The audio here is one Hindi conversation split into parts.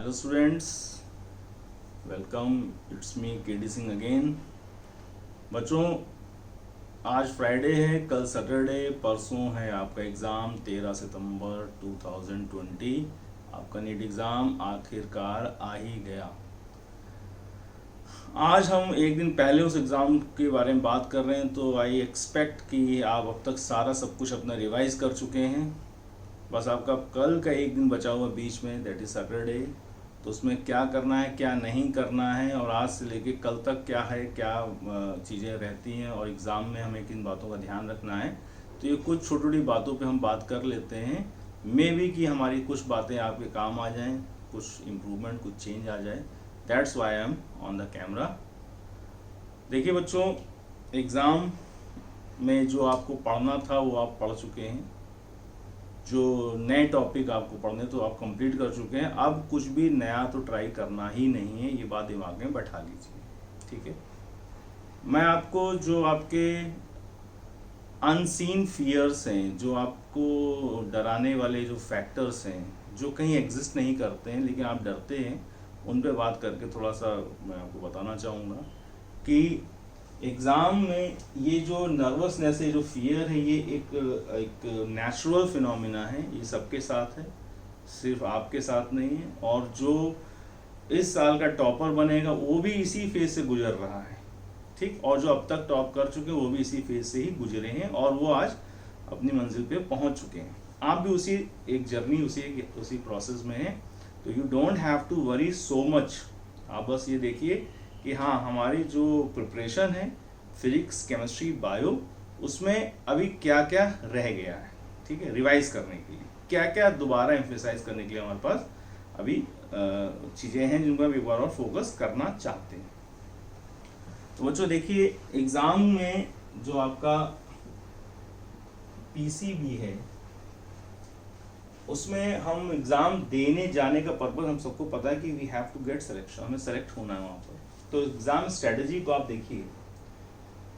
Hello students, welcome. It's me KD Singh again. बच्चों, आज फ्राइडे है, कल सैटरडे, परसों है आपका एग्ज़ाम 13 सितंबर 2020। आपका नीट एग्ज़ाम आखिरकार आ ही गया। आज हम एक दिन पहले उस एग्ज़ाम के बारे में बात कर रहे हैं, तो आई एक्सपेक्ट कि आप अब तक सारा सब कुछ अपना रिवाइज कर चुके हैं। बस आपका कल का एक दिन बचा हुआ बीच में, दैट इज़ सैटरडे। तो उसमें क्या करना है, क्या नहीं करना है, और आज से लेके कल तक क्या है, क्या चीज़ें रहती हैं, और एग्ज़ाम में हमें किन बातों का ध्यान रखना है। तो ये कुछ छोटी छोटी बातों पे हम बात कर लेते हैं। मे बी कि हमारी कुछ बातें आपके काम आ जाएं, कुछ इम्प्रूवमेंट, कुछ चेंज आ जाए। That's why I am on the camera. देखिए बच्चों, एग्ज़ाम में जो आपको पढ़ना था वो आप पढ़ चुके हैं। जो नए टॉपिक आपको पढ़ने तो आप कंप्लीट कर चुके हैं। अब कुछ भी नया तो ट्राई करना ही नहीं है, ये बात दिमाग में बैठा लीजिए, ठीक है। मैं आपको जो आपके अनसीन फियर्स हैं, जो आपको डराने वाले जो फैक्टर्स हैं, जो कहीं एग्जिस्ट नहीं करते हैं लेकिन आप डरते हैं, उन पे बात करके थोड़ा सा मैं आपको बताना चाहूँगा कि एग्ज़ाम में ये जो नर्वसनेस है, जो फियर है, ये एक नेचुरल फिनोमिना है। ये सबके साथ है, सिर्फ आपके साथ नहीं है। और जो इस साल का टॉपर बनेगा वो भी इसी फेज से गुजर रहा है, ठीक। और जो अब तक टॉप कर चुके हैं वो भी इसी फेज से ही गुजरे हैं, और वो आज अपनी मंजिल पे पहुंच चुके हैं। आप भी उसी एक जर्नी, उसी प्रोसेस में हैं। तो you don't have to worry so much. आप बस ये देखिए कि हाँ, हमारी जो प्रिपरेशन है फिजिक्स, केमिस्ट्री, बायो, उसमें अभी क्या क्या रह गया है, ठीक है। रिवाइज करने के लिए क्या क्या दोबारा एम्फेसाइज करने के लिए हमारे पास अभी चीज़ें हैं जिनको हम एक बार और फोकस करना चाहते हैं। तो बच्चों देखिए, एग्ज़ाम में जो आपका पीसीबी है, उसमें हम एग्ज़ाम देने जाने का पर्पज़ हम सबको पता है कि we have to get selection, हमें सेलेक्ट होना है वहाँ पर। तो एग्ज़ाम स्ट्रेटजी को आप देखिए,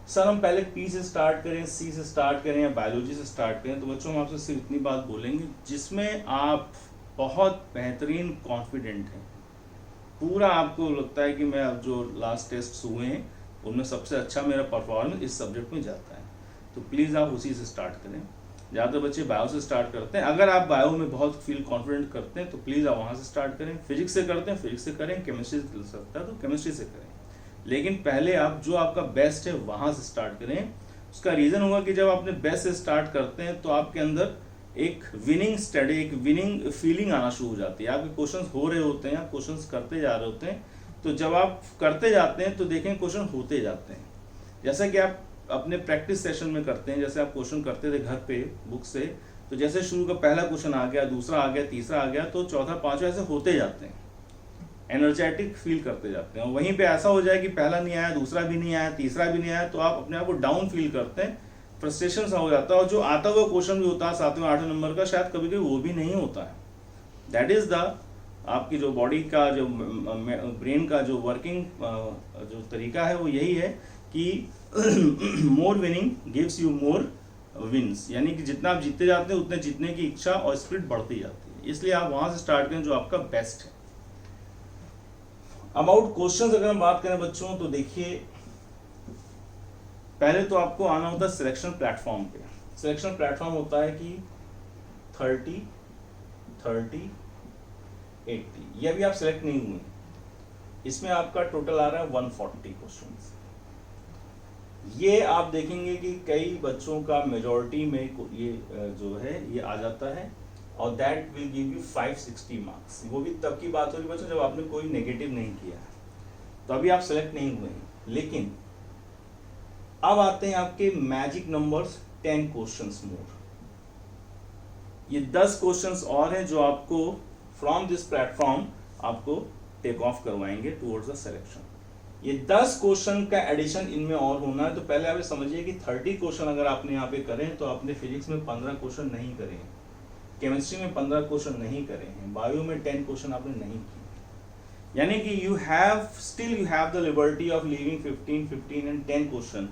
सर हम पहले पी से स्टार्ट करें, सी से स्टार्ट करें या बायोलॉजी से स्टार्ट करें। तो बच्चों हम आपसे सिर्फ इतनी बात बोलेंगे जिसमें आप बहुत बेहतरीन कॉन्फिडेंट हैं, पूरा आपको लगता है कि मैं अब जो लास्ट टेस्ट हुए हैं उनमें सबसे अच्छा मेरा परफॉर्मेंस इस सब्जेक्ट में जाता है, तो प्लीज़ आप उसी से स्टार्ट करें। ज़्यादातर बच्चे बायो से स्टार्ट करते हैं। अगर आप बायो में बहुत फील कॉन्फिडेंट करते हैं तो प्लीज़ आप वहाँ से स्टार्ट करें। फिजिक्स से करते हैं फिजिक्स से करें, केमिस्ट्री से चल सकता है तो केमिस्ट्री से करें, लेकिन पहले आप जो आपका बेस्ट है वहाँ से स्टार्ट करें। उसका रीज़न होगा कि जब आपने बेस्ट से स्टार्ट करते हैं तो आपके अंदर एक विनिंग स्टडी, एक विनिंग फीलिंग आना शुरू हो जाती है। आपके क्वेश्चंस हो रहे होते हैं, आप क्वेश्चंस करते जा रहे होते हैं, तो जब आप करते जाते हैं तो देखें क्वेश्चन होते जाते हैं। जैसा कि आप अपने प्रैक्टिस सेशन में करते हैं, जैसे आप क्वेश्चन करते थे घर पे बुक से, तो जैसे शुरू का पहला क्वेश्चन आ गया, दूसरा आ गया, तीसरा आ गया, तो चौथा, पांचवा ऐसे होते जाते हैं, एनर्जेटिक फील करते जाते हैं। और वहीं पे ऐसा हो जाए कि पहला नहीं आया, दूसरा भी नहीं आया, तीसरा भी नहीं आया, तो आप अपने आप को डाउन फील करते हैं, फ्रस्ट्रेशन सा हो जाता है। और जो आता हुआ क्वेश्चन भी होता है 7वें 8वें नंबर का, शायद कभी कभी वो भी नहीं होता है। दैट इज द आपकी जो बॉडी का, जो ब्रेन का जो वर्किंग जो तरीका है वो यही है कि more winning gives you more wins, यानी कि जितना आप जीतते जाते हैं उतने जीतने की इच्छा और स्पिरिट बढ़ती जाती है। इसलिए आप वहां से स्टार्ट करें जो आपका बेस्ट है। अबाउट क्वेश्चंस अगर हम बात करें बच्चों, तो देखिए पहले तो आपको आना होता है सिलेक्शन प्लेटफॉर्म पे। सिलेक्शन प्लेटफॉर्म होता है कि 30, 30, 80, ये अभी आप सिलेक्ट नहीं हुए, इसमें आपका टोटल आ रहा है 140 क्वेश्चंस। ये आप देखेंगे कि कई बच्चों का मेजॉरिटी में ये जो है ये आ जाता है, और that will give you 560 marks. वो भी तब की बात हो रही बच्चों जब आपने कोई नेगेटिव नहीं किया है, तो अभी आप सेलेक्ट नहीं हुए हैं। लेकिन अब आते हैं आपके मैजिक नंबर्स, 10 क्वेश्चंस मोर। ये 10 क्वेश्चंस और हैं जो आपको फ्रॉम दिस प्लेटफॉर्म आपको टेक ऑफ करवाएंगे टुवर्ड्स द सिलेक्शन। ये 10 क्वेश्चन का एडिशन इनमें और होना है। तो पहले आप समझिए कि 30 क्वेश्चन अगर आपने यहाँ पे करें तो आपने फिजिक्स में 15 क्वेश्चन नहीं करे हैं, केमिस्ट्री में 15 क्वेश्चन नहीं करे हैं, बायो में 10 क्वेश्चन आपने नहीं किए, यानी कि you have the liberty of leaving 15 and 10 question.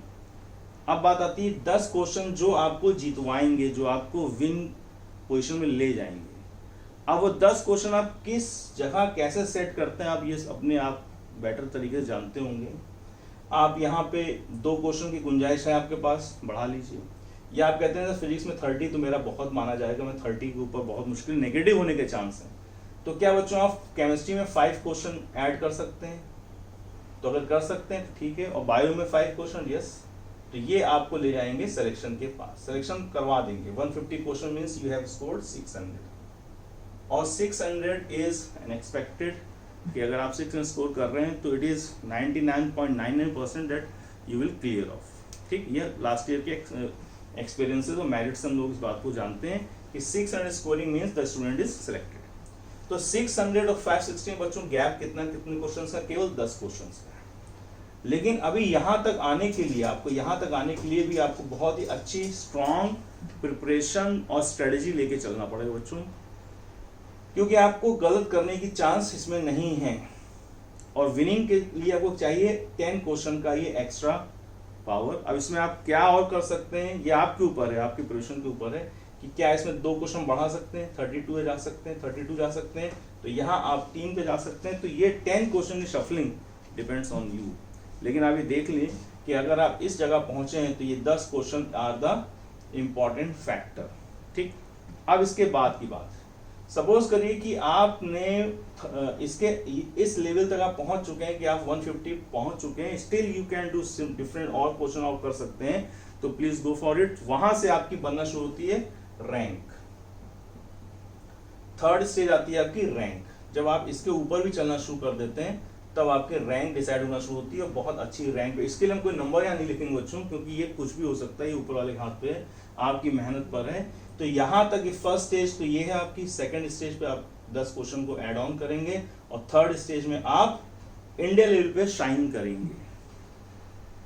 अब बात आती है 10 क्वेश्चन जो आपको जीतवाएंगे, जो आपको विन पोजीशन में ले जाएंगे। अब वो 10 क्वेश्चन आप किस जगह कैसे सेट करते हैं आप ये अपने आप बेटर तरीके से जानते होंगे। आप यहाँ पे 2 क्वेश्चन की गुंजाइश है आपके पास, बढ़ा लीजिए। या आप कहते हैं फिजिक्स में 30 तो मेरा बहुत माना जाएगा, मैं 30 के ऊपर बहुत मुश्किल नेगेटिव होने के चांस हैं, तो क्या बच्चों आप केमिस्ट्री में 5 क्वेश्चन ऐड कर सकते हैं? तो अगर कर सकते हैं तो ठीक है। और बायो में 5 क्वेश्चन, यस, तो ये आपको ले जाएंगे सिलेक्शन के पास, सिलेक्शन करवा देंगे। 150 question means you have scored 600, और 600 इज एन एक्सपेक्टेड कि अगर आप 600 स्कोर कर रहे हैं तो it is 99.99% that you will clear of. ठीक, ये लास्ट ईयर के एक्सपीरियंसेस और मेरिट से हम लोग इस बात को जानते हैं कि 600 scoring means the student is selected. तो 600 और 560 बच्चों गैप कितने क्वेश्चन का? केवल 10 क्वेश्चन का। लेकिन अभी यहाँ तक आने के लिए, आपको यहाँ तक आने के लिए भी आपको बहुत ही अच्छी स्ट्रॉन्ग प्रिपरेशन और स्ट्रेटेजी लेके चलना पड़ेगा बच्चों, क्योंकि आपको गलत करने की चांस इसमें नहीं है। और विनिंग के लिए आपको चाहिए 10 क्वेश्चन का ये एक्स्ट्रा पावर। अब इसमें आप क्या और कर सकते हैं, ये आपके ऊपर है, आपकी प्रिपरेशन के ऊपर है कि क्या इसमें 2 क्वेश्चन बढ़ा सकते हैं, 32 जा सकते हैं, 32 जा सकते हैं, तो यहाँ आप 3 पे जा सकते हैं। तो ये 10 क्वेश्चन की शफलिंग डिपेंड्स ऑन यू। लेकिन आप ये देख लें कि अगर आप इस जगह पहुंचे हैं तो ये 10 question are the important factor. ठीक, अब इसके बाद की बात, सपोज करिए कि आपने इसके इस लेवल तक आप पहुंच चुके हैं कि आप 150 पहुंच चुके हैं, still you can do different और क्वेश्चन आउट कर सकते हैं, तो प्लीज गो फॉर इट। वहां से आपकी बनना शुरू होती है रैंक। 3rd स्टेज आती है आपकी रैंक। जब आप इसके ऊपर भी चलना शुरू कर देते हैं तब आपके रैंक डिसाइड होना शुरू होती है, और बहुत अच्छी रैंक पे। इसके लिए हम कोई नंबर यहाँ नहीं लिखेंगे बच्चों, क्योंकि ये कुछ भी हो सकता है, ये ऊपर वाले हाथ पे है, आपकी मेहनत पर है। तो यहाँ तक ये 1st स्टेज तो ये है आपकी। 2nd स्टेज पे आप 10 क्वेश्चन को ऐड ऑन करेंगे, और 3rd स्टेज में आप इंडिया लेवल पे शाइन करेंगे।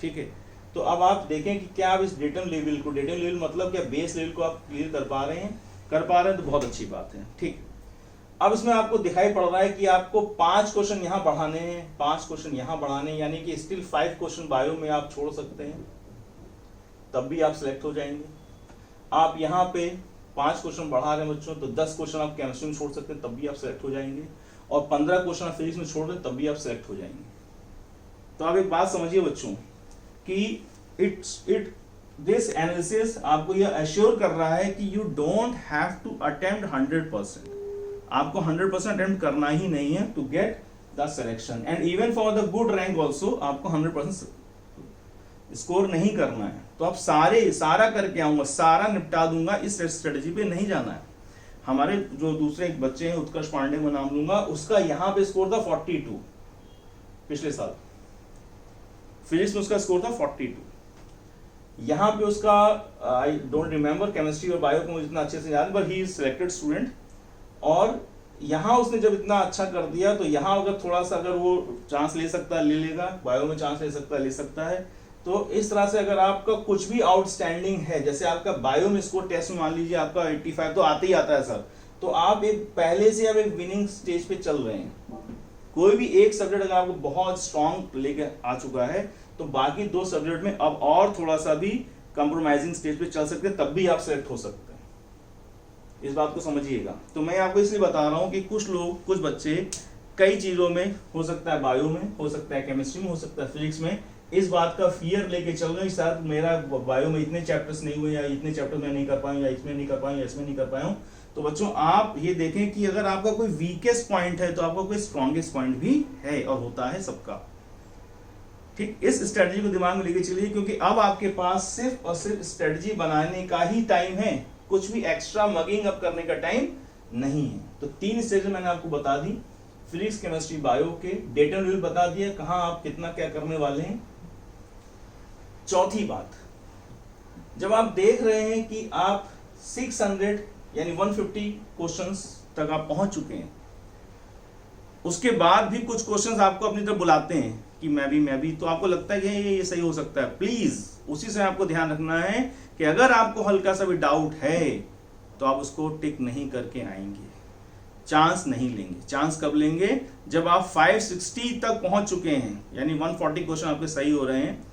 ठीक है, तो अब आप देखें कि क्या आप इस डेटम लेवल को, डेटम लेवल मतलब क्या बेस लेवल को आप क्लियर कर पा रहे हैं? कर पा रहे हैं तो बहुत अच्छी बात है। ठीक, अब इसमें आपको दिखाई पड़ रहा है कि आपको 5 क्वेश्चन यहाँ बढ़ाने हैं, 5 क्वेश्चन यहाँ बढ़ाने हैं, यानी कि स्टिल 5 क्वेश्चन बायो में आप छोड़ सकते हैं, तब भी आप सिलेक्ट हो जाएंगे। आप यहाँ पे 5 क्वेश्चन बढ़ा रहे हैं बच्चों, तो 10 क्वेश्चन आप केमिस्ट्री में छोड़ सकते हैं, तब भी आप सिलेक्ट हो जाएंगे। और 15 क्वेश्चन आप फिजिक्स में छोड़ रहे हैं, तब भी आप सिलेक्ट हो जाएंगे। तो आप एक बात समझिए बच्चों कि दिस एनालिसिस आपको यह एश्योर कर रहा है कि you don't have to attempt 100%। आपको 100% अटेम्प्ट करना ही नहीं है to get the selection, and even for the good rank also आपको 100% स्कोर नहीं करना है। तो आप सारा करके आऊंगा, सारा निपटा दूंगा, इस स्ट्रेटेजी पे नहीं जाना है। हमारे जो दूसरे एक बच्चे हैं, उत्कर्ष पांडे को नाम लूंगा, उसका यहाँ पे स्कोर था 42 पिछले साल, फिजिक्स में उसका स्कोर था 42। यहाँ पे उसका आई डोंट रिमेम्बर केमिस्ट्री और बायो को मुझे इतना अच्छे से याद, but he is selected student. और यहाँ उसने जब इतना अच्छा कर दिया, तो यहाँ अगर थोड़ा सा अगर वो चांस ले सकता है ले लेगा, बायो में चांस ले सकता है ले सकता है। तो इस तरह से अगर आपका कुछ भी आउटस्टैंडिंग है, जैसे आपका बायो में स्कोर टेस्ट में मान लीजिए आपका 85 तो आते ही आता है सर, तो आप एक पहले से आप एक विनिंग स्टेज पे चल रहे हैं। कोई भी एक सब्जेक्ट अगर आपको बहुत स्ट्रॉन्ग लेके आ चुका है, तो बाकी 2 सब्जेक्ट में अब और थोड़ा सा भी कंप्रोमाइजिंग स्टेज पे चल सकते हैं, तब भी आप सेलेक्ट हो सकते हैं। इस बात को समझिएगा। तो मैं आपको इसलिए बता रहा हूँ कि कुछ लोग, कुछ बच्चे कई चीजों में, हो सकता है बायो में, हो सकता है केमिस्ट्री में, हो सकता है फिजिक्स में, इस बात का फियर लेके चल रहे हैं शायद मेरा बायो में इतने चैप्टर्स नहीं हुए, या इतने चैप्टर मैं नहीं कर पाऊँ, या इसमें नहीं कर पाऊँ, या इसमें नहीं कर पाऊँ। तो बच्चों आप ये देखें कि अगर आपका कोई वीकेस्ट पॉइंट है तो आपका कोई स्ट्रॉन्गेस्ट पॉइंट भी है, और होता है सबका। ठीक, इस स्ट्रेटजी को दिमाग में लेके चलिए, क्योंकि अब आपके पास सिर्फ और सिर्फ स्ट्रेटजी बनाने का ही टाइम है, कुछ भी एक्स्ट्रा मगिंग अप करने का टाइम नहीं है। तो 3 स्टेज मैंने आपको बता दी, फिजिक्स केमिस्ट्री बायो के, डेटा लेवल बता दिया कहाँ आप कितना क्या करने वाले हैं। चौथी बात, जब आप देख रहे हैं कि आप 600 यानी 150 क्वेश्चंस तक आप पहुंच चुके हैं, उसके बाद भी कुछ क्वेश्चंस आपको अपनी तरफ बुलाते हैं कि मैं भी, तो आपको लगता है कि ये सही हो सकता है, प्लीज उसी से आपको ध्यान रखना है कि अगर आपको हल्का सा भी डाउट है तो आप उसको टिक नहीं करके आएंगे, चांस नहीं लेंगे। चांस कब लेंगे? जब आप 560 तक पहुंच चुके हैं, यानी 140 क्वेश्चन आपके सही हो रहे हैं,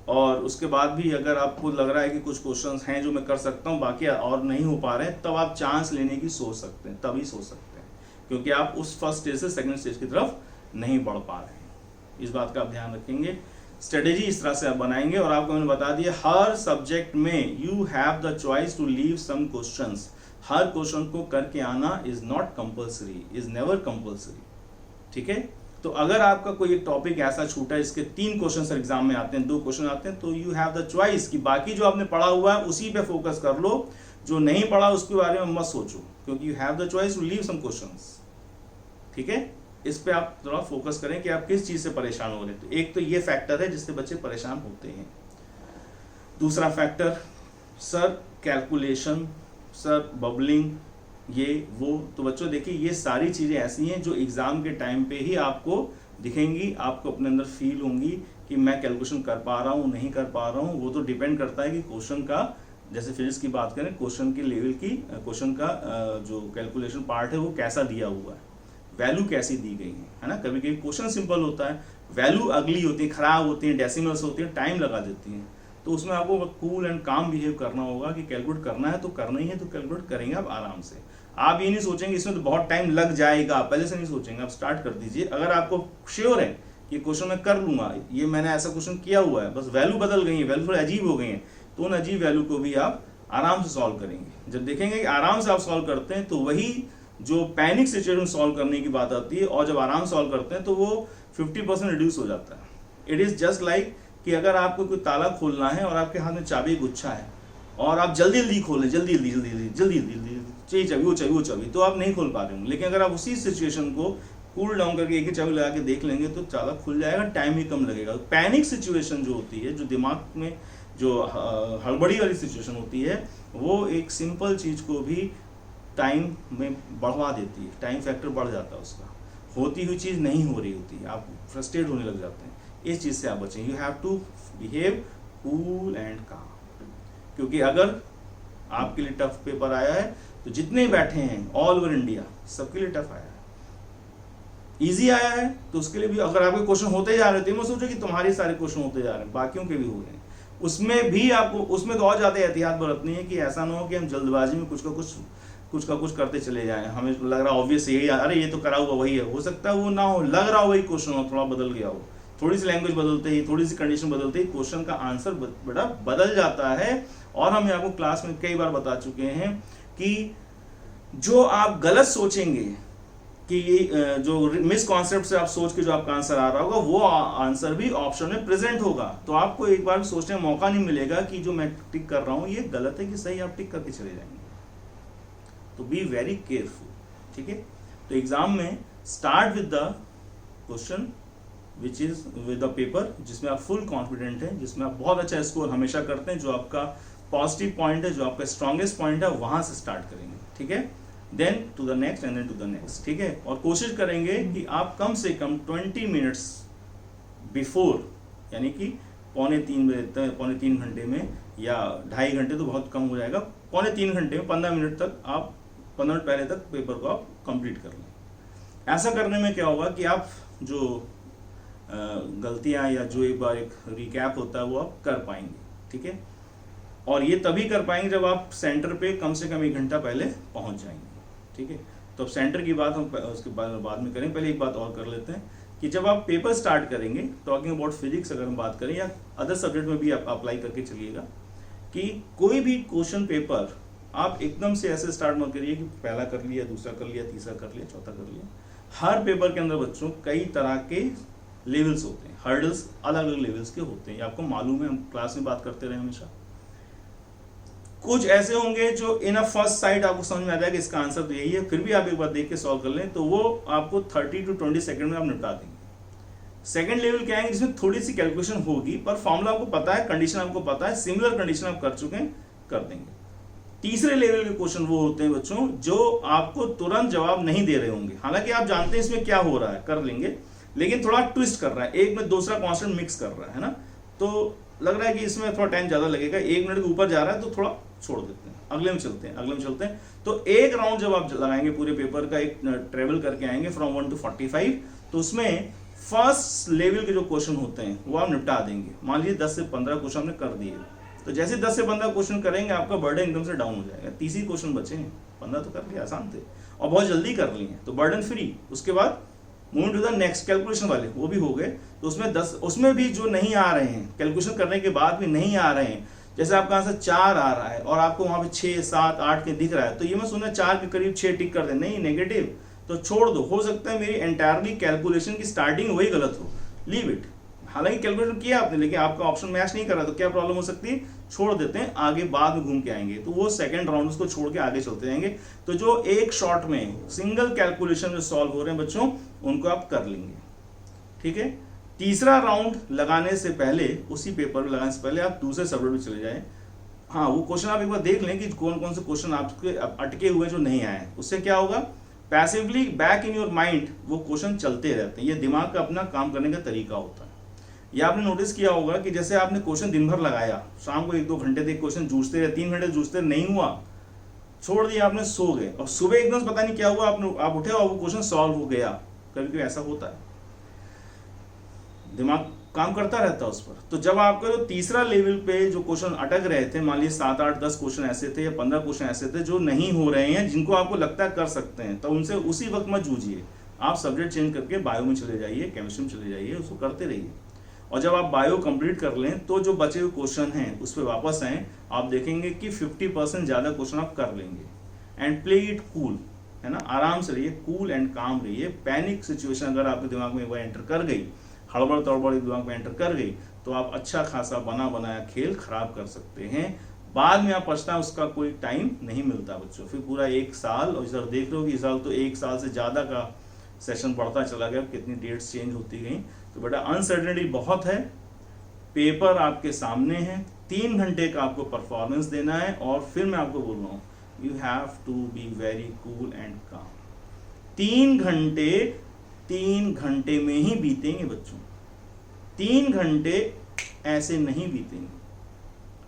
और उसके बाद भी अगर आपको लग रहा है कि कुछ क्वेश्चंस हैं जो मैं कर सकता हूं, बाकी और नहीं हो पा रहे हैं, तब आप चांस लेने की सोच सकते हैं, तभी सोच सकते हैं। क्योंकि आप उस फर्स्ट स्टेज से सेकंड स्टेज की तरफ नहीं बढ़ पा रहे हैं। इस बात का आप ध्यान रखेंगे। स्ट्रेटेजी इस तरह से आप बनाएंगे। और आपको मैंने बता दिया हर सब्जेक्ट में you have the choice to leave some questions. हर क्वेश्चन को करके आना is not compulsory, is never compulsory, ठीक है। तो अगर आपका कोई एक टॉपिक ऐसा छूटा है इसके 3 क्वेश्चन एग्जाम में आते हैं, 2 क्वेश्चन आते हैं, तो यू हैव द चॉइस कि बाकी जो आपने पढ़ा हुआ है उसी पे फोकस कर लो, जो नहीं पढ़ा उसके बारे में मत सोचो, क्योंकि you have the choice to leave some questions, ठीक है। इस पे आप थोड़ा फोकस करें कि आप किस चीज से परेशान हो रहे हैं। तो एक तो ये फैक्टर है जिससे बच्चे परेशान होते हैं। दूसरा factor, sir calculation, sir bubbling, ये वो। तो बच्चों देखिए ये सारी चीजें ऐसी हैं जो एग्जाम के टाइम पे ही आपको दिखेंगी, आपको अपने अंदर फील होंगी कि मैं कैलकुलेशन कर पा रहा हूँ नहीं कर पा रहा हूँ। वो तो डिपेंड करता है कि क्वेश्चन का, जैसे फिजिक्स की बात करें, क्वेश्चन की लेवल की, क्वेश्चन का जो कैलकुलेशन पार्ट है वो कैसा दिया हुआ है, वैल्यू कैसी दी गई है ना। कभी कभी क्वेश्चन सिंपल होता है, वैल्यू अगली होती है, खराब होती है, डेसिमल्स होती है, टाइम लगा देती हैं। तो उसमें आपको कूल एंड काम बिहेव करना होगा कि कैलकुलेट करना है तो करना ही है, तो कैलकुलेट करेंगे आप आराम से। आप ये नहीं सोचेंगे इसमें तो बहुत टाइम लग जाएगा, पहले से नहीं सोचेंगे, आप स्टार्ट कर दीजिए। अगर आपको श्योर है कि क्वेश्चन मैं कर लूंगा, ये मैंने ऐसा क्वेश्चन किया हुआ है, बस वैल्यू बदल गई है, वैल्यू थोड़ी अजीब हो गई है, तो उन अजीब वैल्यू को भी आप आराम से सॉल्व करेंगे। जब देखेंगे कि आराम से आप सॉल्व करते हैं तो वही जो पैनिक सिचुएशन सॉल्व करने की बात आती है, और जब आराम सॉल्व करते हैं तो वो 50% रिड्यूस हो जाता है। इट इज जस्ट लाइक कि अगर आपको कोई ताला खोलना है और आपके हाथ में चाबी गुच्छा है और आप जल्दी जल्दी खोलें, जल्दी जल्दी जल्दी जल्दी जल्दी जल्दी चाहिए चाबी, वो चाबी वो चाबी, तो आप नहीं खोल पा रहे होंगे। लेकिन अगर आप उसी सिचुएशन को कूल डाउन करके एक ही चाबी लगा के देख लेंगे तो ताला खुल जाएगा, टाइम भी कम लगेगा। पैनिक सिचुएशन जो होती है, जो दिमाग में जो हड़बड़ी वाली सिचुएशन होती है, वो एक सिंपल चीज को भी टाइम में बढ़वा देती है, टाइम फैक्टर बढ़ जाता है उसका। होती हुई चीज नहीं हो रही होती है, आप फ्रस्ट्रेट होने लग जाते हैं। इस चीज से आप बचें। You have to behave cool and calm, क्योंकि अगर आपके लिए टफ पेपर आया है तो जितने बैठे हैं ऑल ओवर इंडिया सबके लिए टफ आया है। इजी आया है तो उसके लिए भी अगर आपके क्वेश्चन होते जा रहे थे, मैं सोचो कि तुम्हारे सारे क्वेश्चन होते जा रहे हैं, बाकियों के भी हो रहे हैं, उसमें भी आपको, उसमें तो और ज्यादा एहतियात बरतनी है कि ऐसा ना हो कि हम जल्दबाजी में कुछ का कुछ करते चले जाएं। हमें लग रहा ऑब्वियस यही, अरे ये तो करा हुआ वही है, हो सकता है वो ना हो, लग रहा हो वही क्वेश्चन हो, थोड़ा बदल गया हो, थोड़ी सी लैंग्वेज बदलते ही, थोड़ी सी कंडीशन बदलते ही क्वेश्चन का आंसर बड़ा बदल जाता है। और हम आपको क्लास में कई बार बता चुके हैं कि जो आप गलत सोचेंगे कि जो मिस कॉन्सेप्ट से आप सोच के जो आपका आंसर आ रहा होगा, वो आंसर भी ऑप्शन में प्रेजेंट होगा। तो आपको एक बार सोचने का मौका नहीं मिलेगा कि जो मैं टिक कर रहा हूं ये गलत है कि सही, आप टिक करके चले जाएंगे। तो बी वेरी केयरफुल, ठीक है। तो एग्जाम में start with the question which is with the paper जिसमें आप फुल कॉन्फिडेंट हैं, जिसमें आप बहुत अच्छा स्कोर हमेशा करते हैं, जो आपका पॉजिटिव पॉइंट है, जो आपका स्ट्रॉन्गेस्ट पॉइंट है, वहां से स्टार्ट करेंगे, ठीक है। Then to the next and then to the next, ठीक है। और कोशिश करेंगे कि आप कम से कम 20 मिनट्स बिफोर, यानी कि पौने 3 घंटे में, या 2.5 घंटे तो बहुत कम हो जाएगा, पौने 3 घंटे में 15 मिनट तक आप 15 मिनट पहले तक पेपर को आप कंप्लीट कर लें। ऐसा करने में क्या होगा कि आप जो गलतियां या जो एक बार एक रिकैप होता है वो आप कर पाएंगे, ठीक है। और ये तभी कर पाएंगे जब आप सेंटर पे कम से कम 1 घंटा पहले पहुंच जाएंगे, ठीक है। तो अब सेंटर की बात हम उसके बाद में करें, पहले एक बात और कर लेते हैं कि जब आप पेपर स्टार्ट करेंगे, टॉकिंग अबाउट फिजिक्स अगर हम बात करें या अदर सब्जेक्ट में भी आप अप्लाई करके चलिएगा, कि कोई भी क्वेश्चन पेपर आप एकदम से ऐसे स्टार्ट मत करिए कि पहला कर लिया, दूसरा कर लिया, तीसरा कर लिया, चौथा कर लिया। हर पेपर के अंदर बच्चों कई तरह के लेवल्स होते हैं, हर्डल्स अलग अलग लेवल्स के होते हैं, आपको मालूम है, हम क्लास में बात करते रहे हमेशा। कुछ ऐसे होंगे जो इन अ फर्स्ट साइड आपको समझ में आता है कि इसका आंसर तो यही है, फिर भी आप एक बार देख के सॉल्व कर लें तो वो आपको 30 to 20 सेकंड में आप निपटा देंगे। सेकंड लेवल क्या है, जिसमें थोड़ी सी कैलकुलेशन होगी पर फॉर्मूला आपको पता है, कंडीशन आपको पता है, सिमिलर कंडीशन आप कर चुके हैं, कर देंगे। तीसरे लेवल के क्वेश्चन वो होते हैं बच्चों जो आपको तुरंत जवाब नहीं दे रहे होंगे, हालांकि आप जानते हैं इसमें क्या हो रहा है, कर लेंगे, लेकिन थोड़ा ट्विस्ट कर रहा है, एक में दूसरा कॉन्स्टेंट मिक्स कर रहा है ना, तो लग रहा है कि इसमें थोड़ा टाइम ज्यादा लगेगा, 1 मिनट के ऊपर जा रहा है तो थोड़ा छोड़ देते हैं, अगले में चलते हैं। तो एक राउंड जब आप लगाएंगे पूरे पेपर का, एक ट्रेवल करके आएंगे फ्रॉम 1 to 45, तो उसमें फर्स्ट लेवल के जो क्वेश्चन होते हैं वो आप निपटा देंगे। मान लीजिए 10 से 15 क्वेश्चन हमने कर दिए, तो जैसे 10 से 15 क्वेश्चन करेंगे आपका बर्डन एकदम से डाउन हो जाएगा। 30 ही क्वेश्चन बचे हैं, 15 तो कर लिया, आसान थे। और बहुत जल्दी कर ली हैं, तो बर्डन फ्री। उसके बाद move to the next calculation वाले, वो भी हो गए। तो उसमें भी जो नहीं आ रहे हैं, कैलकुलेशन करने के बाद भी नहीं आ रहे हैं, जैसे आपका आंसर 4 आ रहा है और आपको वहां पे 6, 7, 8 के दिख रहा है, तो ये मैं सुना 4 के करीब 6 टिक कर दे, नहीं नेगेटिव, तो छोड़ दो। हो सकता है मेरी एंटायरली कैलकुलेशन की स्टार्टिंग वही गलत हो, लीव इट। हालांकि कैलकुलेशन किया आपने लेकिन आपका ऑप्शन मैच नहीं कर रहा, तो क्या प्रॉब्लम हो सकती है, छोड़ देते हैं, आगे बाद में घूम के आएंगे। तो वो सेकंड राउंड उसको छोड़ के आगे चलते जाएंगे। तो जो एक शॉट में सिंगल कैलकुलेशन में सॉल्व हो रहे हैं बच्चों, उनको आप कर लेंगे, ठीक है। तीसरा राउंड लगाने से पहले, उसी पेपर में लगाने से पहले आप दूसरे सब्जेक्ट में चले जाएं। हाँ, वो क्वेश्चन आप एक बार देख लें कि कौन कौन से क्वेश्चन आपके अटके हुए जो नहीं आए। उससे क्या होगा, passively back in your mind वो क्वेश्चन चलते रहते हैं। ये दिमाग का अपना काम करने का तरीका होता है। ये आपने नोटिस किया होगा कि जैसे आपने क्वेश्चन दिन भर लगाया, शाम को 1-2 घंटे तक क्वेश्चन जूझते रहे, 3 घंटे जूझते नहीं हुआ, छोड़ दिया आपने, सो गए, और सुबह एकदम पता नहीं क्या हुआ, आप उठे और वो क्वेश्चन सॉल्व हो गया। कभी कभी ऐसा होता है, दिमाग काम करता रहता है उस पर। तो जब आपका जो तीसरा लेवल पे जो क्वेश्चन अटक रहे थे, मान लीजिए 7, 8, 10 क्वेश्चन ऐसे थे या 15 क्वेश्चन ऐसे थे जो नहीं हो रहे हैं, जिनको आपको लगता है कर सकते हैं, तो उनसे उसी वक्त मत जूझिए। आप सब्जेक्ट चेंज करके बायो में चले जाइए, केमिस्ट्री में चले जाइए, उसको करते रहिए। और जब आप बायो कंप्लीट कर लें तो जो बचे हुए क्वेश्चन हैं उस पर वापस आएँ, आप देखेंगे कि 50% ज़्यादा क्वेश्चन आप कर लेंगे। एंड प्ले इट कूल, है ना, आराम से रहिए, कूल एंड काम रहिए। पैनिक सिचुएशन अगर आपके दिमाग में वह एंटर कर गई, हड़बड़ तड़बड़ दिमाग में एंटर कर गई, तो आप अच्छा खासा बना बनाया खेल खराब कर सकते हैं। बाद में आप पछताएं, उसका कोई टाइम नहीं मिलता बच्चों। फिर पूरा 1 साल, और इधर देख रहे हो कि इस साल तो 1 साल से ज़्यादा का सेशन बढ़ता चला गया, कितनी डेट्स चेंज होती गई। तो बेटा अनसर्टेनिटी बहुत है, पेपर आपके सामने है, 3 घंटे का आपको परफॉर्मेंस देना है। और फिर मैं आपको बोल रहा हूँ, you have to be very cool and calm. 3 घंटे में ही बीतेंगे बच्चों, 3 घंटे ऐसे नहीं बीतेंगे।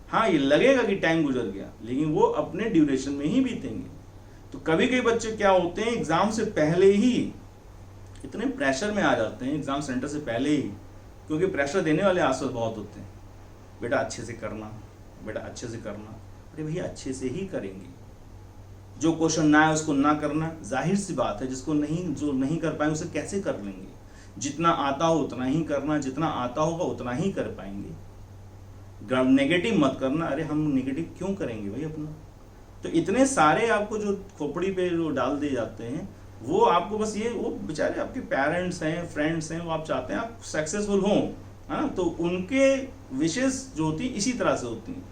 हाँ, ये लगेगा कि टाइम गुजर गया, लेकिन वो अपने ड्यूरेशन में ही बीतेंगे। तो कभी कभी बच्चे क्या होते हैं, एग्जाम से पहले ही इतने प्रेशर में आ जाते हैं, एग्जाम सेंटर से पहले ही, क्योंकि प्रेशर देने वाले आंसर बहुत होते हैं। बेटा अच्छे से करना, बेटा अच्छे से करना। अरे भैया अच्छे से ही करेंगे, जो क्वेश्चन ना है उसको ना करना, जाहिर सी बात है। जो नहीं कर पाएंगे उसे कैसे कर लेंगे। जितना आता हो उतना ही करना, जितना आता होगा उतना ही कर पाएंगे। नेगेटिव मत करना, अरे हम नेगेटिव क्यों करेंगे भाई अपना। तो इतने सारे आपको जो खोपड़ी पे जो डाल दिए जाते हैं, वो आपको बस ये, वो बेचारे आपके पेरेंट्स हैं, फ्रेंड्स हैं, वो आप चाहते हैं आप सक्सेसफुल हों, है ना। तो उनके विशेष जो होती है इसी तरह से होती हैं।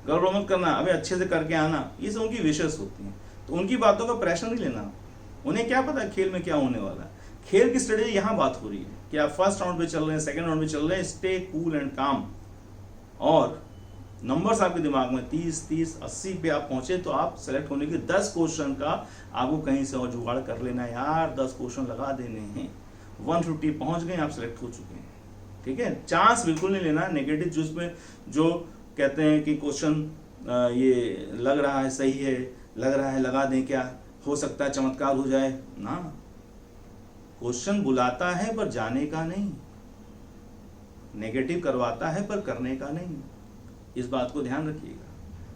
गौरव मत करना, अबे अच्छे से करके आना, ये सब उनकी विशेष होती हैं। तो उनकी बातों का प्रेशर नहीं लेना। उन्हें क्या पता खेल में क्या होने वाला है। खेल की स्ट्रेटेजी यहाँ बात हो रही है कि आप फर्स्ट राउंड पे चल रहे हैं, सेकंड राउंड पे चल रहे हैं, स्टे कूल एंड काम। और नंबर्स आपके दिमाग में 30, 80 पे आप पहुंचे तो आप सेलेक्ट होने के 10 क्वेश्चन का आपको कहीं से और जुगाड़ कर लेना है यार, 10 क्वेश्चन लगा देने हैं, 150 पहुंच गए, आप सेलेक्ट हो चुके हैं, ठीक है। चांस बिल्कुल नहीं लेना। नेगेटिव जूस में जो कहते हैं कि क्वेश्चन ये लग रहा है सही है, लग रहा है लगा दें, क्या हो सकता है चमत्कार हो जाए ना। क्वेश्चन बुलाता है पर जाने का नहीं, नेगेटिव करवाता है पर करने का नहीं। इस बात को ध्यान रखिएगा,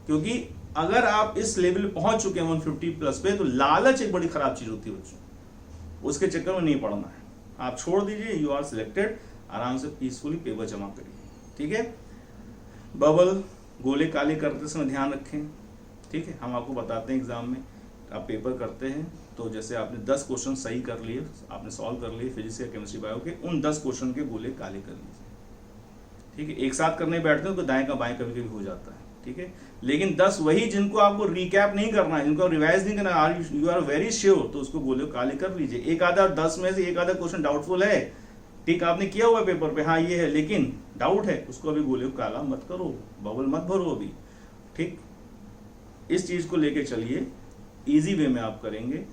क्योंकि अगर आप इस लेवल पे पहुंच चुके हैं 150 प्लस पे, तो लालच एक बड़ी खराब चीज होती है बच्चों, उसके चक्कर में नहीं पड़ना है। आप छोड़ दीजिए, यू आर सिलेक्टेड, आराम से पीसफुली पेपर जमा करिए, ठीक है। बबल गोले काले करते समय ध्यान रखें, ठीक है। हम आपको बताते हैं एग्जाम में आप पेपर करते हैं तो जैसे आपने 10 क्वेश्चन सही कर लिए, आपने सॉल्व कर लिए फिजिक्स या केमिस्ट्री बायो के, उन 10 क्वेश्चन के गोले काले कर लीजिए, ठीक है। एक साथ करने बैठते हो तो दाएं का बाएं कभी कभी हो जाता है, ठीक है। लेकिन 10 वही जिनको आपको रिकैप नहीं करना है, जिनको रिवाइज नहीं करना, यू आर वेरी श्योर, तो उसको गोले काले कर लीजिए। एक आधा 10 में से एक आधा क्वेश्चन डाउटफुल है, ठीक, आपने किया हुआ पेपर पे, हाँ ये है, लेकिन डाउट है, उसको अभी गोले काला मत करो, बबल मत भरो अभी, ठीक। इस चीज को लेके चलिए, इजी वे में आप करेंगे।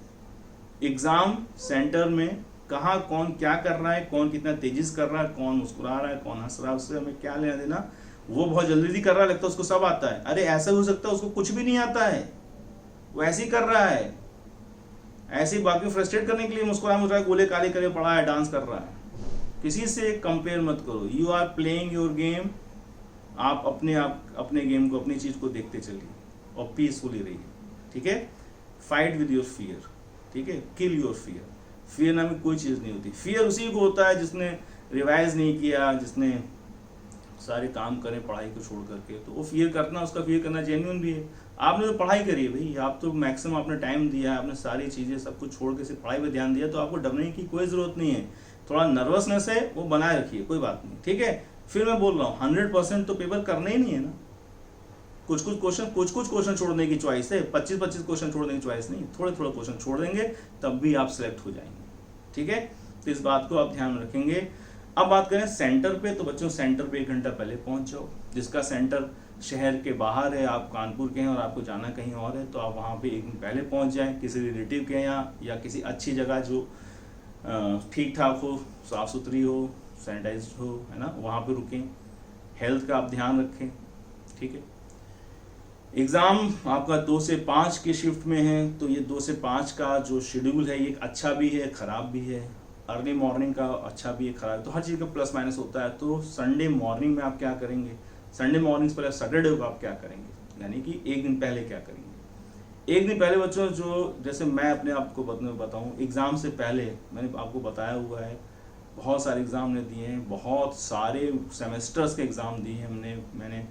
एग्जाम सेंटर में कहाँ कौन क्या कर रहा है, कौन कितना तेजी से कर रहा है, कौन मुस्कुरा रहा है, कौन हंस रहा है, उससे हमें क्या लेना देना। वो बहुत जल्दी कर रहा है, लगता है उसको सब आता है, अरे ऐसा हो सकता है उसको कुछ भी नहीं आता है, वो ऐसे ही कर रहा है, ऐसे ही बाकी फ्रस्ट्रेट करने के लिए मुस्कुरा गोले काले करे पड़ा है, डांस कर रहा है। किसी से कंपेयर मत करो, you are playing your game. आप अपने गेम को, अपनी चीज को देखते चलिए और पीसफुली रहिए, ठीक है। फाइट विद योर फियर, ठीक है, किल योर फियर। फियर नाम की कोई चीज़ नहीं होती। फियर उसी को होता है जिसने रिवाइज नहीं किया, जिसने सारे काम करें पढ़ाई को छोड़ करके, तो वो फियर करना, उसका फियर करना जेन्युइन भी है। आपने तो पढ़ाई करी है भाई, आप तो मैक्सिमम आपने टाइम दिया है, आपने सारी चीज़ें सब कुछ छोड़ के सिर्फ पढ़ाई पे ध्यान दिया, तो आपको डरने की कोई ज़रूरत नहीं है। थोड़ा नर्वसनेस है वो बनाए रखिए, कोई बात नहीं, ठीक है। फिर मैं बोल रहा हूँ 100% तो पेपर करना ही नहीं है ना, कुछ कुछ क्वेश्चन छोड़ने की चॉइस है, 25-25 क्वेश्चन छोड़ने की चॉइस नहीं, थोड़े थोड़े क्वेश्चन छोड़ देंगे तब भी आप सिलेक्ट हो जाएंगे, ठीक है। तो इस बात को आप ध्यान में रखेंगे। अब बात करें सेंटर पे, तो बच्चों सेंटर पे 1 घंटा पहले पहुंच जाओ। जिसका सेंटर शहर के बाहर है, आप कानपुर के हैं और आपको जाना कहीं और है, तो आप वहाँ पे 1 दिन पहले पहुँच जाएं, किसी रिलेटिव के यहाँ या किसी अच्छी जगह जो ठीक ठाक हो, साफ़ सुथरी हो, सैनिटाइज हो, है ना, वहाँ पे रुकें। हेल्थ का आप ध्यान रखें, ठीक है। एग्ज़ाम आपका 2 से 5 के शिफ्ट में है, तो ये 2 से 5 का जो शेड्यूल है ये अच्छा भी है ख़राब भी है। अर्ली मॉर्निंग का अच्छा भी है ख़राब, तो हर चीज़ का प्लस माइनस होता है। तो संडे मॉर्निंग में आप क्या करेंगे, संडे मॉर्निंग से पहले सैटरडे को आप क्या करेंगे, यानी कि 1 दिन पहले क्या करेंगे। 1 दिन पहले बच्चों, जो जैसे मैं अपने आपको बताऊँ, एग्ज़ाम से पहले मैंने आपको बताया हुआ है, बहुत सारे एग्ज़ाम ने दिए हैं, बहुत सारे सेमेस्टर्स के एग्ज़ाम दिए हैं मैंने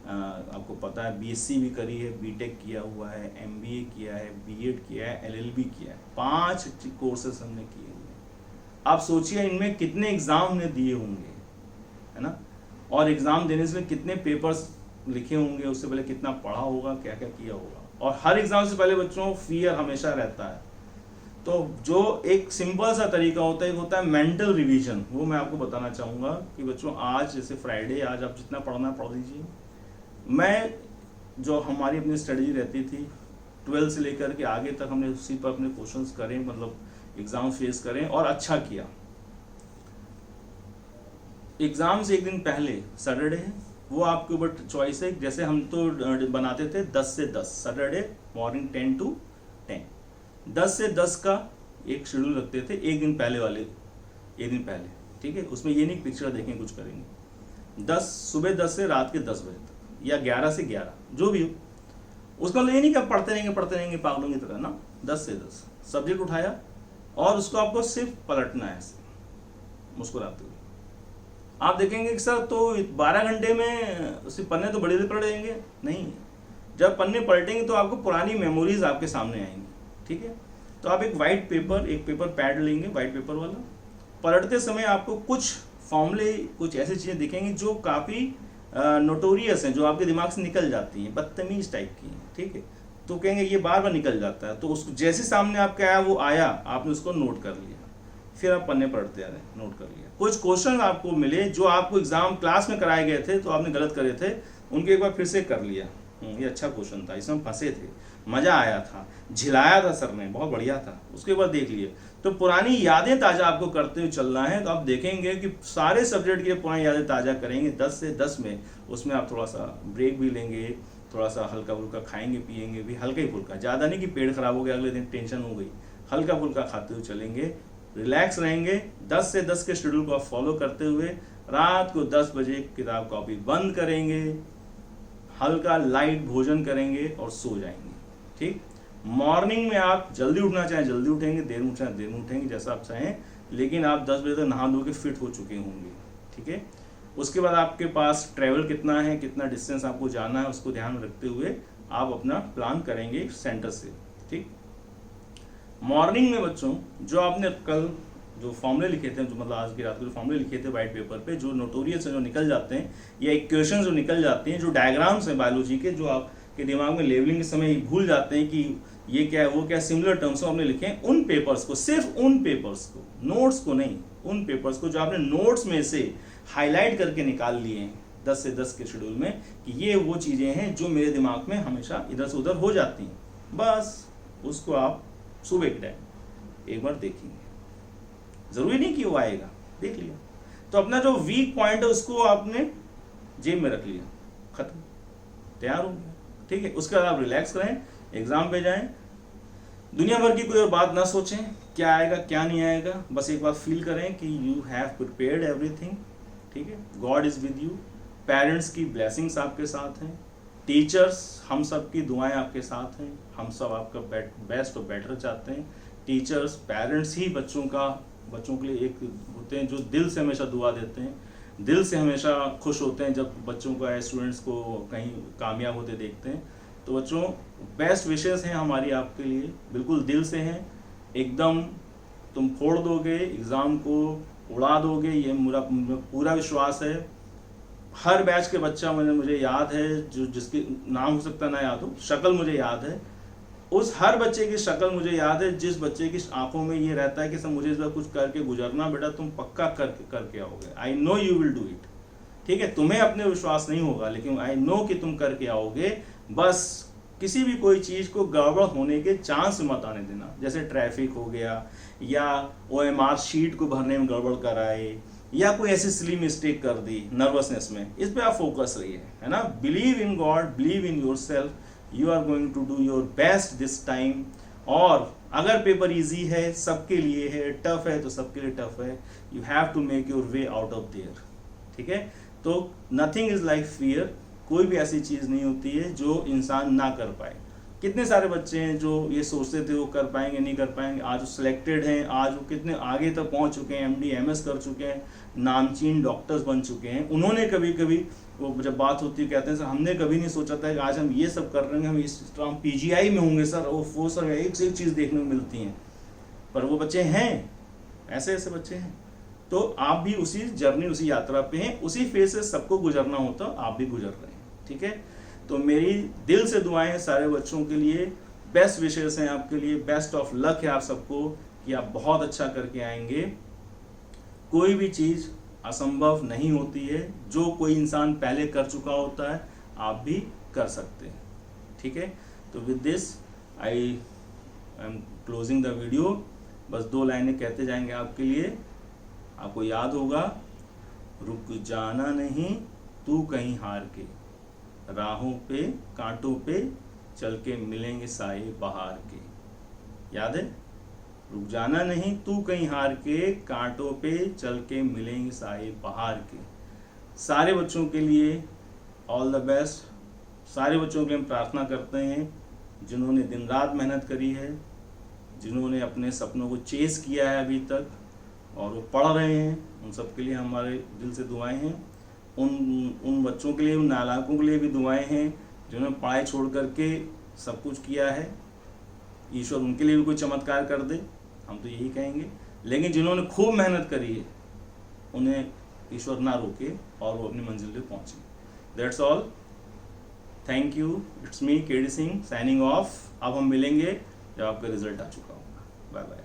आपको पता है बीएससी भी करी है, बीटेक किया हुआ है, एमबीए किया है, बीएड किया है, एलएलबी किया है, 5 कोर्सेस हमने किए हुए हैं। आप सोचिए इनमें कितने एग्ज़ाम हमने दिए होंगे, है ना, और एग्ज़ाम देने से कितने पेपर्स लिखे होंगे, उससे पहले कितना पढ़ा होगा, क्या क्या किया होगा। और हर एग्ज़ाम से पहले बच्चों फियर हमेशा रहता है। तो जो एक सिंपल सा तरीका होता है मेंटल रिवीजन, वो मैं आपको बताना चाहूँगा कि बच्चों आज जैसे फ्राइडे, आज आप जितना पढ़ना है पढ़ लीजिए। मैं जो हमारी अपनी स्ट्रेटजी रहती थी 12 से लेकर के आगे तक, हमने उसी पर अपने क्वेश्चंस करें, मतलब एग्ज़ाम फेस करें और अच्छा किया। एग्ज़ाम से 1 दिन पहले सैटरडे है, वो आपके ऊपर चॉइस है। जैसे हम तो बनाते थे 10 से 10, सैटरडे मॉर्निंग 10 to 10, 10 से 10 का एक शेड्यूल रखते थे, 1 दिन पहले वाले, 1 दिन पहले, ठीक है। उसमें ये नहीं पिक्चर देखें कुछ करेंगे, सुबह 10 से रात के 10 बजे तक, या 11 से 11, जो भी हो। उसका मतलब ये नहीं कि आप पढ़ते रहेंगे पागलों की तरह ना। 10 से 10 सब्जेक्ट उठाया और उसको आपको सिर्फ पलटना है ऐसे मुस्कुराते हुए। आप देखेंगे कि सर तो 12 घंटे में सिर्फ पन्ने तो बड़े पलट जाएंगे, नहीं। जब पन्ने पलटेंगे तो आपको पुरानी मेमोरीज आपके सामने आएंगी, ठीक है। तो आप एक वाइट पेपर, एक पेपर पैड लेंगे वाइट पेपर वाला, पलटते समय आपको कुछ फॉर्मूले, कुछ ऐसी चीज़ें दिखेंगी जो काफ़ी नोटोरियस हैं, जो आपके दिमाग से निकल जाती हैं, बदतमीज टाइप की हैं, ठीक है। तो कहेंगे ये बार बार निकल जाता है, तो उसको जैसे सामने आपके आया वो आया, आपने उसको नोट कर लिया, फिर आप पन्ने पढ़ते आ रहे, नोट कर लिया। कुछ क्वेश्चन आपको मिले जो आपको एग्जाम क्लास में कराए गए थे, तो आपने गलत करे थे, उनके एक बार फिर से कर लिया, ये अच्छा क्वेश्चन था, इसमें फंसे थे, मज़ा आया था, झिलाया था सर ने, बहुत बढ़िया था, उसके बाद देख लिए। तो पुरानी यादें ताज़ा आपको करते हुए चलना है। तो आप देखेंगे कि सारे सब्जेक्ट की पुरानी यादें ताज़ा करेंगे 10 से 10 में। उसमें आप थोड़ा सा ब्रेक भी लेंगे, थोड़ा सा हल्का फुल्का खाएंगे पिएंगे भी, हल्का ही फुल्का, ज़्यादा नहीं कि पेट खराब हो गया अगले दिन टेंशन हो गई, हल्का फुल्का खाते हुए चलेंगे, रिलैक्स रहेंगे। 10 से 10 के शेड्यूल को आप फॉलो करते हुए रात को 10 बजे किताब कॉपी बंद करेंगे, हल्का लाइट भोजन करेंगे और सो जाएंगे, ठीक। मॉर्निंग में आप जल्दी उठना चाहें जल्दी उठेंगे, देर में उठना देर में उठेंगे, जैसा आप चाहें, लेकिन आप 10 बजे तक नहा धो के फिट हो चुके होंगे, ठीक है। उसके बाद आपके पास ट्रैवल कितना है, कितना डिस्टेंस आपको जाना है, उसको ध्यान में रखते हुए आप अपना प्लान करेंगे सेंटर से, ठीक। मॉर्निंग में बच्चों जो आपने कल जो फॉर्मूले लिखे थे, जो मतलब आज की रात को जो फॉर्मूले लिखे थे वाइट पेपर पे, जो नोटोरियस है, जो निकल जाते हैं, या इक्वेशन जो निकल जाती हैं, जो डायग्राम्स हैं बायोलॉजी के, जो आपके दिमाग में लेवलिंग के समय भूल जाते हैं कि ये क्या है वो क्या, सिमिलर टर्म्स को आपने लिखे हैं, उन पेपर्स को, सिर्फ उन पेपर्स को, नोट्स को नहीं, उन पेपर्स को जो आपने नोट्स में से हाईलाइट करके निकाल लिए हैं 10 से 10 के शेड्यूल में, कि ये वो चीज़ें हैं जो मेरे दिमाग में हमेशा इधर से उधर हो जाती हैं, बस उसको आप सुबह के टाइम एक बार देखेंगे। ज़रूरी नहीं कि वो आएगा, देख लिया तो अपना जो वीक पॉइंट है उसको आपने जेब में रख लिया, खत्म, तैयार हो गया, ठीक है। उसके बाद आप रिलैक्स रहें, एग्जाम पे जाएं, दुनिया भर की कोई और बात ना सोचें, क्या आएगा क्या नहीं आएगा, बस एक बार फील करें कि यू हैव प्रिपेयर्ड एवरीथिंग, ठीक है। God is with you, parents की ब्लेसिंग्स आपके साथ हैं, टीचर्स हम सब की दुआएं आपके साथ हैं, हम सब आपका बेस्ट और बेटर चाहते हैं, टीचर्स, पेरेंट्स ही बच्चों के लिए एक होते हैं जो दिल से हमेशा दुआ देते हैं, दिल से हमेशा खुश होते हैं जब बच्चों को या स्टूडेंट्स को कहीं कामयाब होते देखते हैं। तो बच्चों, बेस्ट विशेस हैं हमारी आपके लिए, बिल्कुल दिल से हैं, एकदम तुम फोड़ दोगे, एग्ज़ाम को उड़ा दोगे, ये मेरा पूरा विश्वास है। हर बैच के बच्चा मुझे याद है, जो जिसके नाम हो सकता ना याद हो, शक्ल मुझे याद है, उस हर बच्चे की शक्ल मुझे याद है जिस बच्चे की आंखों में ये रहता है कि सब मुझे इस बार कुछ करके गुजरना, बेटा तुम पक्का करके आओगे, I know you will do it. ठीक है, तुम्हें अपने विश्वास नहीं होगा, लेकिन आई नो कि तुम करके आओगे। बस किसी भी कोई चीज़ को गड़बड़ होने के चांस मत आने देना, जैसे ट्रैफिक हो गया या OMR शीट को भरने में गड़बड़ कराए या कोई ऐसी सिली मिस्टेक कर दी नर्वसनेस में, इस पे आप फोकस रहिए, है ना। Believe in God, believe in yourself, you are going to do your best this time. और अगर पेपर इजी है, सबके लिए है, टफ है तो सबके लिए टफ है, you have to make your way out of there. ठीक है, तो नथिंग इज लाइक फियर, कोई भी ऐसी चीज़ नहीं होती है जो इंसान ना कर पाए। कितने सारे बच्चे हैं जो ये सोचते थे वो कर पाएंगे नहीं कर पाएंगे, आज वो सिलेक्टेड हैं, आज वो कितने आगे तक पहुंच चुके हैं, MD MS कर चुके हैं, नामचीन डॉक्टर्स बन चुके हैं। उन्होंने कभी कभी वो जब बात होती है कहते हैं सर हमने कभी नहीं सोचा था कि आज हम ये सब कर रहे हैं, हम PGI में होंगे सर, वो सर एक से एक चीज़ देखने को मिलती हैं। पर वो बच्चे हैं, ऐसे ऐसे बच्चे हैं। तो आप भी उसी जर्नी, उसी यात्रा पे हैं, उसी फेज से सबको गुजरना होता, आप भी गुजर रहे हैं। ठीक है, तो मेरी दिल से दुआएं हैं सारे बच्चों के लिए, बेस्ट विशेस हैं आपके लिए, बेस्ट ऑफ लक है आप सबको कि आप बहुत अच्छा करके आएंगे। कोई भी चीज़ असंभव नहीं होती है, जो कोई इंसान पहले कर चुका होता है आप भी कर सकते हैं। ठीक है, तो with this I am closing the video. बस 2 लाइनें कहते जाएंगे आपके लिए, आपको याद होगा, रुक जाना नहीं तू कहीं हार के, राहों पे कांटों पे चल के मिलेंगे साए बहार के। याद है, रुक जाना नहीं तू कहीं हार के, कांटों पे चल के मिलेंगे साए बहार के। सारे बच्चों के लिए ऑल द बेस्ट। सारे बच्चों के लिए हम प्रार्थना करते हैं जिन्होंने दिन रात मेहनत करी है, जिन्होंने अपने सपनों को चेस किया है अभी तक और वो पढ़ रहे हैं, उन सब के लिए हमारे दिल से दुआएं हैं। उन बच्चों के लिए, उन नालायकों के लिए भी दुआएं हैं जिन्होंने पढ़ाई छोड़ करके सब कुछ किया है। ईश्वर उनके लिए भी कोई चमत्कार कर दे, हम तो यही कहेंगे। लेकिन जिन्होंने खूब मेहनत करी है उन्हें ईश्वर ना रोके और वो अपनी मंजिल पे पहुंचे। That's all, thank you, it's me KD Singh signing off. अब हम मिलेंगे जब आपका रिजल्ट आ चुका होगा। Bye bye.